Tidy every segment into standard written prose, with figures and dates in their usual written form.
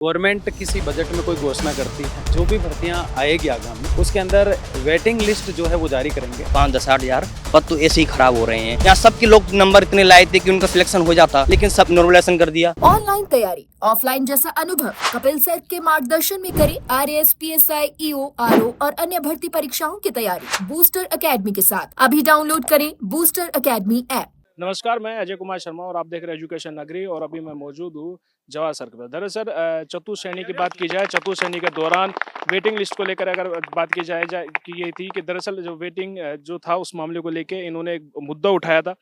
Government किसी budget में कोई घोषणा करती है, जो भी भर्तियां आएगी आगामी, उसके अंदर वेटिंग लिस्ट जो है वो जारी करेंगे। 5-10 हज़ार पद तो ऐसे ही खराब हो रहे हैं। यहाँ सबके लोग नंबर इतने लाए थे कि उनका सिलेक्शन हो जाता, लेकिन सब नॉर्मलाइजेशन कर दिया। ऑनलाइन तैयारी, ऑफलाइन जैसा अनुभव कपिल सर के मार्गदर्शन में करें RAS, PSI, EO, RO और अन्य भर्ती परीक्षाओं की तैयारी बूस्टर अकेडमी के साथ। अभी डाउनलोड करें बूस्टर अकेडमी ऐप। नमस्कार, मैं अजय कुमार शर्मा और आप देख रहे हैं एजुकेशन नगरी और अभी मैं मौजूद हूँ जवाहर सर्कल पर। दरअसल चतुर्थ श्रेणी की बात की जाए, चतुर्थ श्रेणी के दौरान वेटिंग लिस्ट को लेकर अगर बात की जाए कि ये थी कि दरअसल जो वेटिंग जो था उस मामले को लेकर इन्होंने एक मुद्दा उठाया था।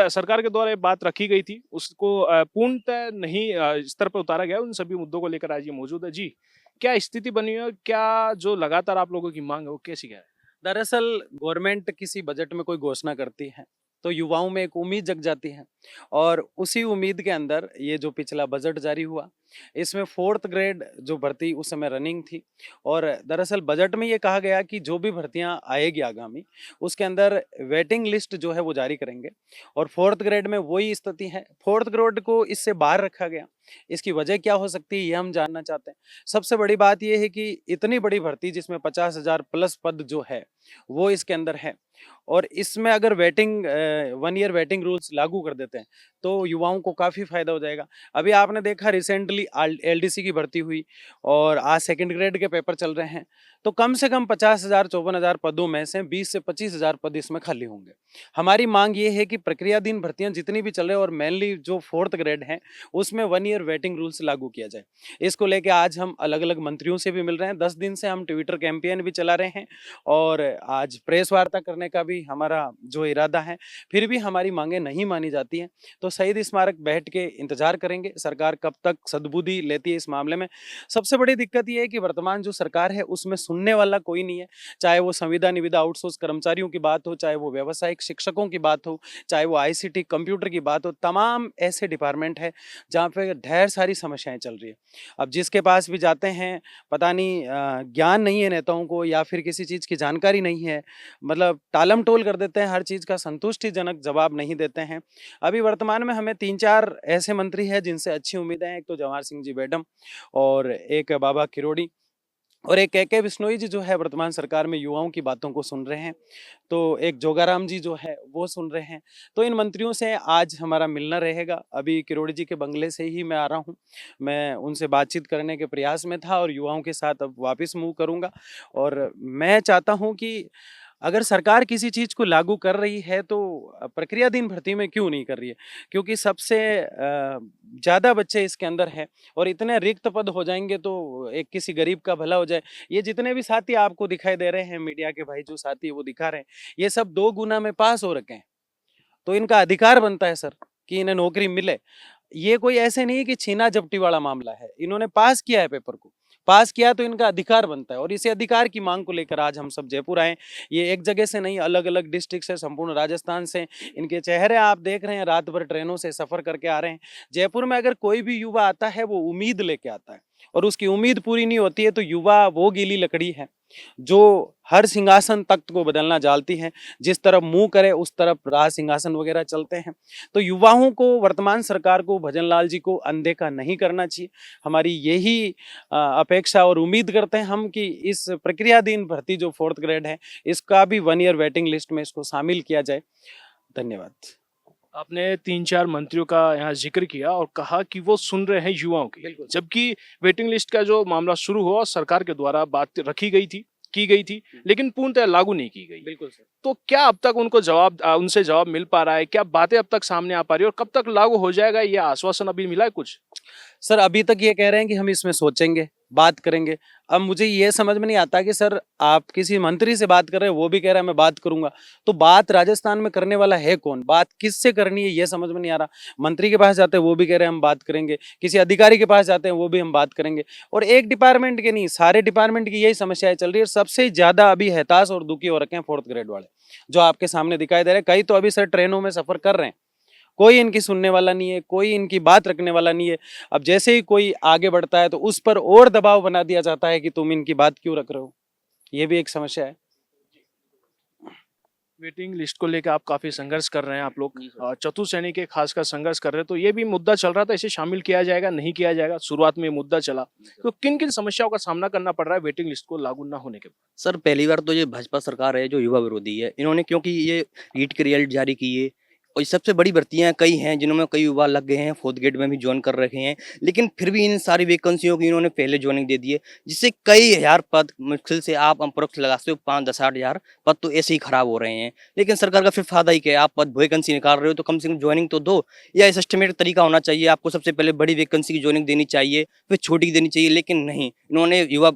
सरकार के द्वारा ये बात रखी गई थी, उसको पूर्णतः नहीं स्तर पर उतारा गया। उन सभी मुद्दों को लेकर आज ये मौजूद है। जी, क्या स्थिति बनी है, क्या जो लगातार आप लोगों की मांग है वो कैसी है? दरअसल गवर्नमेंट किसी बजट में कोई घोषणा करती है तो युवाओं में एक उम्मीद जग जाती है, और उसी उम्मीद के अंदर ये जो पिछला बजट जारी हुआ, इसमें 4th ग्रेड जो भर्ती उस समय रनिंग थी। और दरअसल बजट में ये कहा गया कि जो भी भर्तियां आएगी आगामी, उसके अंदर वेटिंग लिस्ट जो है वो जारी करेंगे। और 4th ग्रेड में वही स्थिति है, 4th ग्रेड को इससे बाहर रखा गया। इसकी वजह क्या हो सकती है, ये हम जानना चाहते हैं। सबसे बड़ी बात यह है कि इतनी बड़ी भर्ती जिसमें 50,000 प्लस पद जो है वो इसके अंदर है, और इसमें अगर वेटिंग 1 ईयर वेटिंग रूल्स लागू कर देते हैं तो युवाओं को काफ़ी फायदा हो जाएगा। अभी आपने देखा रिसेंटली LDC की भर्ती हुई और आज 2nd ग्रेड के पेपर चल रहे हैं, तो कम से कम 50,000 54,000 पदों में से 20 से 25,000 पद इसमें खाली होंगे। हमारी मांग ये है कि प्रक्रियाधीन भर्तियां जितनी भी चल रही है और मेनली जो 4th ग्रेड है उसमें 1 ईयर वेटिंग रूल्स लागू किया जाए। इसको लेके आज हम अलग अलग मंत्रियों से भी मिल रहे हैं, 10 दिन से हम ट्विटर कैंपेन भी चला रहे हैं और आज प्रेस वार्ता करने का भी हमारा जो इरादा है। फिर भी हमारी मांगे नहीं मानी जाती हैं तो शहीद स्मारक बैठ के इंतजार करेंगे सरकार कब तक सद्बुद्धि लेती है इस मामले में। सबसे बड़ी दिक्कत ये है कि वर्तमान जो सरकार है उसमें सुनने वाला कोई नहीं है, चाहे वो संविदा निविदा आउटसोर्स कर्मचारियों की बात हो, चाहे वो व्यावसायिक शिक्षकों की बात हो, चाहे वो ICT कंप्यूटर की बात हो। तमाम ऐसे डिपार्टमेंट है जहाँ पे ढेर सारी समस्याएं चल रही है। अब जिसके पास भी जाते हैं, पता नहीं ज्ञान नहीं है नेताओं को या फिर किसी चीज़ की जानकारी नहीं है, मतलब टालम टोल कर देते हैं, हर चीज़ का संतुष्टिजनक जवाब नहीं देते हैं। अभी वर्तमान में हमें 3-4 ऐसे मंत्री हैं जिनसे अच्छी उम्मीदें हैं। एक तो जवाहर सिंह जी मैडम और एक बाबा किरोड़ी और एक KK बिश्नोई जी जो है वर्तमान सरकार में युवाओं की बातों को सुन रहे हैं, तो एक जोगाराम जी जो है वो सुन रहे हैं। तो इन मंत्रियों से आज हमारा मिलना रहेगा। अभी किरोड़ी जी के बंगले से ही मैं आ रहा हूँ, मैं उनसे बातचीत करने के प्रयास में था और युवाओं के साथ अब वापस मूव करूँगा। और मैं चाहता हूँ कि अगर सरकार किसी चीज़ को लागू कर रही है तो प्रक्रियाधीन भर्ती में क्यों नहीं कर रही है, क्योंकि सबसे ज़्यादा बच्चे इसके अंदर हैं और इतने रिक्त पद हो जाएंगे तो एक किसी गरीब का भला हो जाए। ये जितने भी साथी आपको दिखाई दे रहे हैं, मीडिया के भाई जो साथी वो दिखा रहे हैं, ये सब 2 गुना में पास हो रखे हैं, तो इनका अधिकार बनता है सर कि इन्हें नौकरी मिले। ये कोई ऐसे नहीं कि छीना झपटी वाला मामला है, इन्होंने पास किया है पेपर को, पास किया तो इनका अधिकार बनता है। और इसी अधिकार की मांग को लेकर आज हम सब जयपुर आए। ये एक जगह से नहीं, अलग अलग डिस्ट्रिक्ट से, संपूर्ण राजस्थान से इनके चेहरे आप देख रहे हैं, रात भर ट्रेनों से सफर करके आ रहे हैं। जयपुर में अगर कोई भी युवा आता है वो उम्मीद लेके आता है, और उसकी उम्मीद पूरी नहीं होती है तो युवा वो गीली लकड़ी है जो हर सिंहासन तख्त को बदलना जानती है। जिस तरफ मुंह करे उस तरफ राज सिंहासन वगैरह चलते हैं। तो युवाओं को, वर्तमान सरकार को, भजनलाल जी को अनदेखा नहीं करना चाहिए। हमारी यही अपेक्षा और उम्मीद करते हैं हम कि इस प्रक्रियाधीन भर्ती जो 4th ग्रेड है इसका भी 1 ईयर वेटिंग लिस्ट में इसको शामिल किया जाए। धन्यवाद। आपने 3-4 मंत्रियों का यहाँ जिक्र किया और कहा कि वो सुन रहे हैं युवाओं की, जबकि वेटिंग लिस्ट का जो मामला शुरू हुआ सरकार के द्वारा बात रखी गई थी, की गई थी, लेकिन पूर्णतः लागू नहीं की गई। बिल्कुल सर। तो क्या अब तक उनको उनसे जवाब मिल पा रहा है? क्या बातें अब तक सामने आ पा रही है और कब तक लागू हो जाएगा, ये आश्वासन अभी मिला है कुछ? सर अभी तक ये कह रहे हैं कि हम इसमें सोचेंगे, बात करेंगे। अब मुझे ये समझ में नहीं आता कि सर आप किसी मंत्री से बात कर रहे हैं, वो भी कह रहा है मैं बात करूंगा, तो बात राजस्थान में करने वाला है कौन, बात किससे करनी है ये समझ में नहीं आ रहा। मंत्री के पास जाते हैं वो भी कह रहे हैं हम बात करेंगे, किसी अधिकारी के पास जाते हैं वो भी हम बात करेंगे, और एक डिपार्टमेंट के नहीं सारे डिपार्टमेंट की यही समस्याएं चल रही है। सबसे ज्यादा अभी हताश और दुखी हो रखे हैं 4th ग्रेड वाले जो आपके सामने दिखाई दे रहे हैं। कई तो अभी सर ट्रेनों में सफर कर रहे हैं, कोई इनकी सुनने वाला नहीं है, कोई इनकी बात रखने वाला नहीं है। अब जैसे ही कोई आगे बढ़ता है तो उस पर और दबाव बना दिया जाता है कि तुम इनकी बात क्यों रख रहे हो। ये भी एक समस्या है। वेटिंग लिस्ट को लेकर आप काफी संघर्ष कर रहे हैं आप लोग, जी सर। चतुर्थ श्रेणी के खासकर संघर्ष कर रहे हैं, तो ये भी मुद्दा चल रहा था, इसे शामिल किया जाएगा नहीं किया जाएगा, शुरुआत में ये मुद्दा चला, तो किन किन समस्याओं का सामना करना पड़ रहा है वेटिंग लिस्ट को लागू ना होने के बाद? सर पहली बार तो ये भाजपा सरकार है जो युवा विरोधी है। इन्होंने क्योंकि ये नीट के रिजल्ट जारी किए और ये सबसे बड़ी भर्तियां कई हैं जिनमें कई युवा लग गए हैं, फोर्थ ग्रेड में भी ज्वाइन कर रखे हैं, लेकिन फिर भी इन सारी वैकेंसियों की इन्होंने पहले ज्वाइनिंग दे दी है, जिससे कई हजार पद मुश्किल से आप अप्रोक्स लगा सकते हो 5-10 पद तो ऐसे ही खराब हो रहे हैं। लेकिन सरकार का फिर फायदा ही क्या है, आप पद वैकेंसी निकाल रहे हो तो कम से कम ज्वाइनिंग तो दो, या सिस्टमेटिक तरीका होना चाहिए। आपको सबसे पहले बड़ी वैकेंसी की ज्वाइनिंग देनी चाहिए, फिर छोटी की देनी चाहिए, लेकिन नहीं, इन्होंने युवा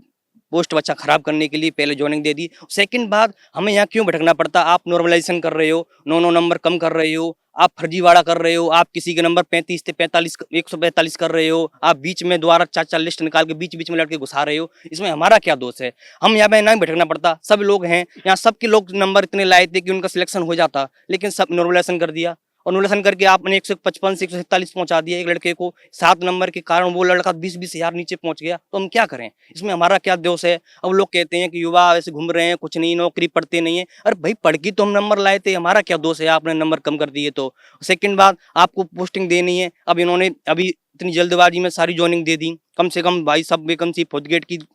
पोस्ट बच्चा खराब करने के लिए पहले ज्वाइनिंग दे दी। सेकंड बात, हमें यहाँ क्यों भटकना पड़ता? आप नॉर्मलाइजेशन कर रहे हो, 9 नंबर कम कर रहे हो, आप फर्जीवाड़ा कर रहे हो, आप किसी के नंबर 35 से 45 145 कर रहे हो, आप बीच में दोबारा 4 लिस्ट निकाल के बीच बीच में लड़के घुसा रहे हो, इसमें हमारा क्या दोष है? हम यहाँ पे ना भटकना पड़ता, सब लोग हैं यहाँ, सबके लोग नंबर इतने लाए थे कि उनका सिलेक्शन हो जाता, लेकिन सब नॉर्मलाइजेशन कर दिया, और नॉर्मलाइजेशन करके आपने 155 से 147 पहुंचा दिया एक लड़के को। 7 नंबर के कारण वो लड़का 20-20 हजार नीचे पहुंच गया, तो हम क्या करें? इसमें हमारा क्या दोष है? अब लोग कहते हैं कि युवा ऐसे घूम रहे हैं, कुछ नहीं, नौकरी पढ़ते नहीं है। अरे भाई, पढ़ के तो हम नंबर लाए थे, हमारा क्या दोष है आपने नंबर कम कर दिए तो? सेकंड बात, आपको पोस्टिंग देनी है, अब इन्होंने अभी इतनी जल्दबाजी में सारी ज्वाइनिंग दे दी, कम से कम भाई सब वैकेंसी फोर्थ ग्रेड की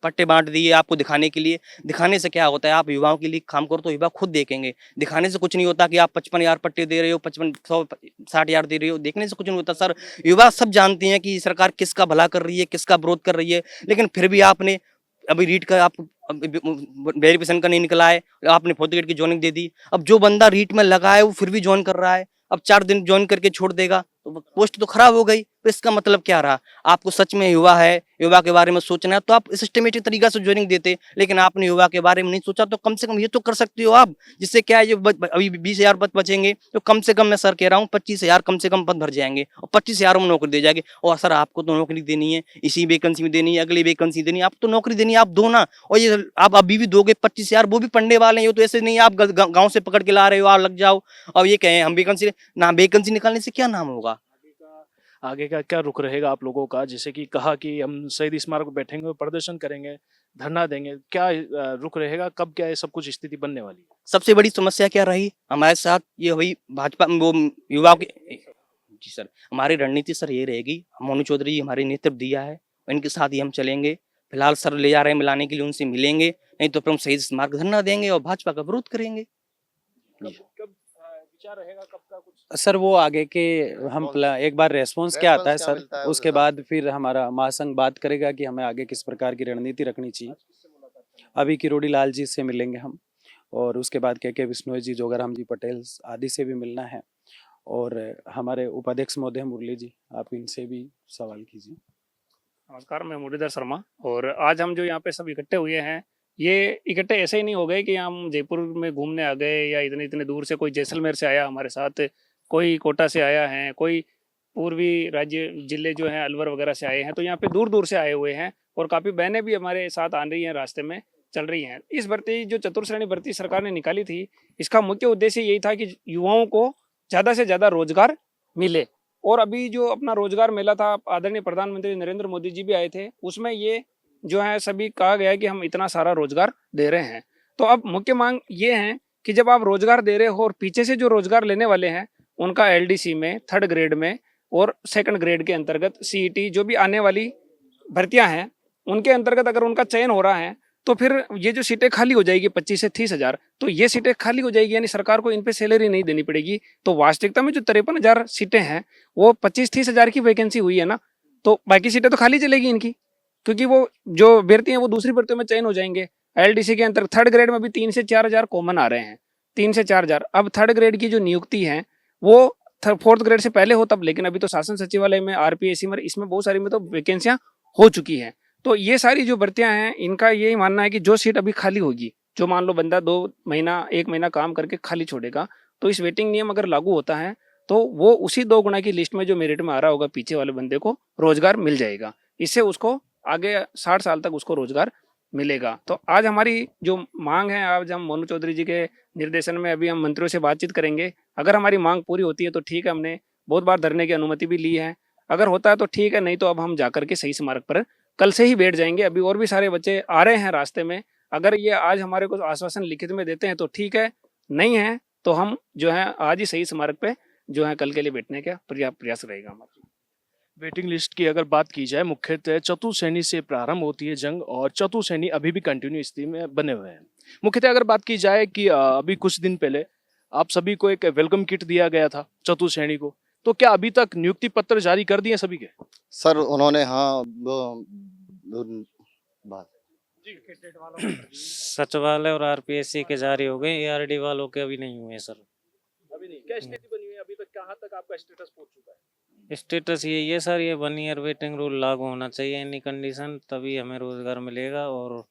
पट्टे बांट दिए आपको दिखाने के लिए। दिखाने से क्या होता है? आप युवाओं के लिए काम करो तो युवा खुद देखेंगे। दिखाने से कुछ नहीं होता कि आप 55,000 पट्टे दे रहे हो, 55-100-60,000 दे रहे हो, देखने से कुछ नहीं होता सर। युवा सब जानते हैं कि सरकार किसका भला कर रही है, किसका विरोध कर रही है, लेकिन फिर भी आपने अभी रीट का आप वेरिफिकेशन का नहीं निकला है, आपने फोर्थ ग्रेड की ज्वाइनिंग दे दी। अब जो बंदा रीट में लगा है वो फिर भी ज्वाइन कर रहा है, अब 4 दिन ज्वाइन करके छोड़ देगा तो पोस्ट तो खराब हो गई। तो इसका मतलब क्या रहा? आपको सच में युवा है, युवा के बारे में सोचना है तो आप सिस्टमेटिक तरीका से ज्वाइनिंग देते, लेकिन आपने युवा के बारे में नहीं सोचा। तो कम से कम ये तो कर सकते हो आप, जिससे क्या है, अभी 20,000 पद बचेंगे तो कम से कम मैं सर कह रहा हूँ 25,000 कम से कम पद भर जाएंगे और 25,000 में नौकरी दे जाएगी। और सर आपको तो नौकरी देनी है, इसी वैकेंसी में देनी है, अगली वैकेंसी देनी है, आप तो नौकरी देनी है, आप दो ना। और ये आप अभी भी दोगे 25,000, वो भी पढ़ने वाले हैं, तो ऐसे नहीं आप गाँव से पकड़ के ला रहे हो, आप लग जाओ और ये कहें हम वैकेंसी ना, वैकेंसी निकालने से क्या नाम होगा? आगे का क्या रुख रहेगा आप लोगों का? जैसे कि कहा कि हम शहीद स्मारक पर बैठेंगे, प्रदर्शन करेंगे, धरना देंगे, क्या रुख रहेगा? कब क्या ये सब कुछ स्थिति बनने वाली है? सबसे बड़ी समस्या क्या रही हमारे साथ? ये हुई भाजपा वो युवाओं की। जी सर, हमारी रणनीति सर ये रहेगी, मोनू चौधरी जी हमारे नेतृत्व दिया है, इनके साथ ही हम चलेंगे। फिलहाल सर ले जा रहे हैं मिलाने के लिए, उनसे मिलेंगे, नहीं तो फिर हम शहीद स्मारक धरना देंगे और भाजपा का विरोध करेंगे। कब विचार रहेगा, कब का कुछ? सर वो आगे के हम एक बार रेस्पॉन्स क्या आता है सर, उसके बाद फिर हमारा महासंघ बात करेगा कि हमें आगे किस प्रकार की रणनीति रखनी चाहिए। अभी किरोड़ी लाल जी से मिलेंगे हम, और उसके बाद के बिश्नोई जी, जोगाराम जी पटेल आदि से भी मिलना है, और हमारे उपाध्यक्ष महोदय मुरली जी, आप इनसे भी सवाल कीजिए। नमस्कार, मैं मुरलीधर शर्मा, और आज हम जो यहाँ पे सब इकट्ठे हुए हैं, ये इकट्ठे ऐसे ही नहीं हो गए कि हम जयपुर में घूमने आ गए या इतने इतने दूर से कोई जैसलमेर से आया हमारे साथ, कोई कोटा से आया है, कोई पूर्वी राज्य जिले जो हैं अलवर वगैरह से आए हैं। तो यहाँ पे दूर दूर से आए हुए हैं और काफ़ी बहनें भी हमारे साथ आ रही हैं, रास्ते में चल रही हैं। इस भर्ती जो चतुर्थ श्रेणी भर्ती सरकार ने निकाली थी, इसका मुख्य उद्देश्य यही था कि युवाओं को ज़्यादा से ज़्यादा रोजगार मिले। और अभी जो अपना रोजगार मेला था, आदरणीय प्रधानमंत्री नरेंद्र मोदी जी भी आए थे, उसमें ये जो है सभी कहा गया है कि हम इतना सारा रोजगार दे रहे हैं। तो अब मुख्य मांग ये है कि जब आप रोजगार दे रहे हो और पीछे से जो रोजगार लेने वाले हैं उनका एलडीसी में, थर्ड ग्रेड में और सेकंड ग्रेड के अंतर्गत सीईटी जो भी आने वाली भर्तियां हैं उनके अंतर्गत अगर उनका चयन हो रहा है तो फिर ये जो सीटें खाली हो जाएगी 25 से 30,000, तो ये सीटें खाली हो जाएगी, यानी सरकार को इन पे सैलरी नहीं देनी पड़ेगी। तो वास्तविकता में जो 53,000 सीटें हैं वो 25-30,000 की वैकेंसी हुई है ना, तो बाकी सीटें तो खाली चलेगी इनकी, क्योंकि वो जो भर्ती हैं वो दूसरी भर्तियों में चयन हो जाएंगे। एलडीसी के अंतर्गत थर्ड ग्रेड में भी 3 से 4,000 कॉमन आ रहे हैं, 3 से 4,000। अब थर्ड ग्रेड की जो नियुक्ति है वो फोर्थ ग्रेड से पहले हो तब, लेकिन अभी तो शासन सचिवालय में, आरपीएससी में, इसमें बहुत सारी में तो वैकेंसियां हो चुकी हैं। तो ये सारी जो भर्तियां हैं इनका यही मानना है कि जो सीट अभी खाली होगी, जो मान लो बंदा 2 महीना 1 महीना काम करके खाली छोड़ेगा, तो इस वेटिंग नियम अगर लागू होता है तो वो उसी 2 गुना की लिस्ट में जो मेरिट में आ रहा होगा पीछे वाले बंदे को रोजगार मिल जाएगा। इससे उसको आगे 60 साल तक उसको रोजगार मिलेगा। तो आज हमारी जो मांग है, आज हम मोनू चौधरी जी के निर्देशन में अभी हम मंत्रियों से बातचीत करेंगे। अगर हमारी मांग पूरी होती है तो ठीक है, हमने बहुत बार धरने की अनुमति भी ली है, अगर होता है तो ठीक है, नहीं तो अब हम जाकर के सही स्मारक पर कल से ही बैठ जाएंगे। अभी और भी सारे बच्चे आ रहे हैं रास्ते में, अगर ये आज हमारे को आश्वासन लिखित में देते हैं तो ठीक है, नहीं है तो हम जो है आज ही सही स्मारक पे जो है कल के लिए बैठने का प्रयास रहेगा हमारा। वेटिंग लिस्ट की अगर बात की जाए, मुख्यतः चतुर्श्रेणी से प्रारंभ होती है जंग और चतुर्श्रेणी अभी भी कंटिन्यू स्थिति में बने हुए हैं। मुख्यतः अगर बात की जाए कि अभी कुछ दिन पहले आप सभी को एक वेलकम किट दिया गया था चतुर्श्रेणी को, तो क्या अभी तक नियुक्ति पत्र जारी कर दिए सभी के? सर उन्होंने हाँ बात सचिवालय और आरपीएससी के जारी हो गए, एआरडी वालों के अभी नहीं हुए सर। अभी नहीं। क्या स्थिति बनी हुई है अभी तक, कहाँ तक आपका स्टेटस पहुंच चुका है? स्टेटस यही है सर, ये 1 ईयर वेटिंग रूल लागू होना चाहिए एनी कंडीशन, तभी हमें रोजगार मिलेगा। और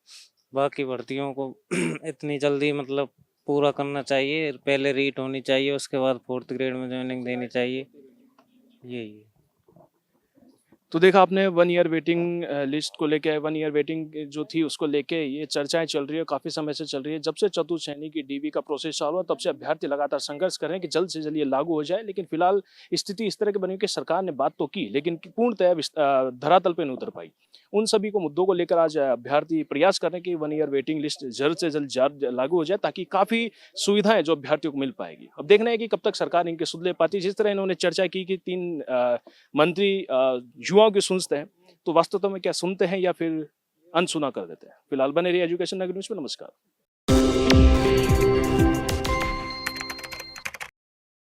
बाकी भर्तियों को इतनी जल्दी मतलब पूरा करना चाहिए, पहले रीट होनी चाहिए, उसके बाद 4th ग्रेड में ज्वाइनिंग देनी चाहिए, यही है। तो देखा आपने 1 ईयर वेटिंग लिस्ट को लेके, 1 ईयर वेटिंग जो थी उसको लेके ये चर्चाएं चल रही है, काफी समय से चल रही है। जब से चतुर्श्रेणी की डीबी का प्रोसेस चालू हुआ तब से अभ्यर्थी लगातार संघर्ष कर रहे हैं कि जल्द से जल्द ये लागू हो जाए, लेकिन फिलहाल स्थिति इस तरह की बनी कि सरकार ने बात तो की लेकिन पूर्णतः धरातल पे नहीं उतर पाई। उन सभी को मुद्दों को लेकर आज अभ्यर्थी प्रयास कर रहे हैं कि 1 ईयर वेटिंग लिस्ट जल्द से जल्द लागू हो जाए ताकि काफी सुविधाएं जो अभ्यर्थियों को मिल पाएगी। अब देखना है कि कब तक सरकार इनके सुध ले पाती है। जिस तरह इन्होंने चर्चा की कि 3 मंत्री युवाओं की सुनते हैं, तो वास्तव में क्या सुनते हैं या फिर अनसुना कर देते हैं? फिलहाल बने रहिए एजुकेशन नगर न्यूज़ पे। नमस्कार।